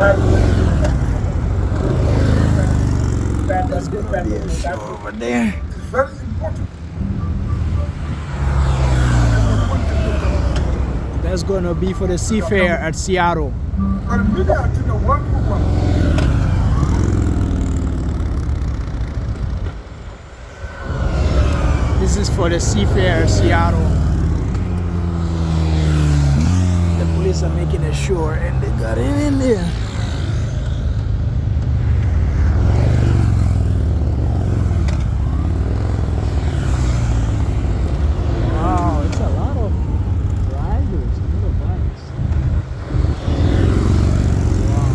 There's gonna be a show over there. That's gonna be for the SeaFair at Seattle. This is for the SeaFair Seattle. The police are making sure and they got it in there. Wow, it's a lot of riders, motorbikes. Wow.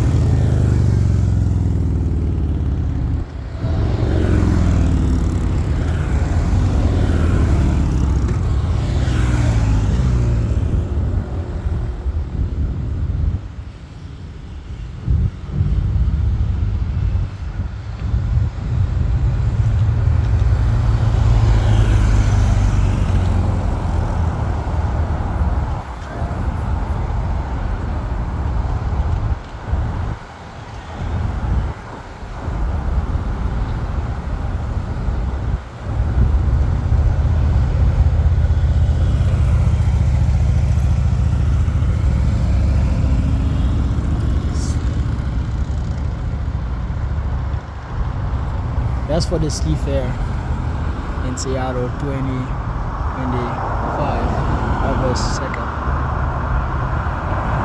That's for the SeaFair in Seattle 2025, August 2nd.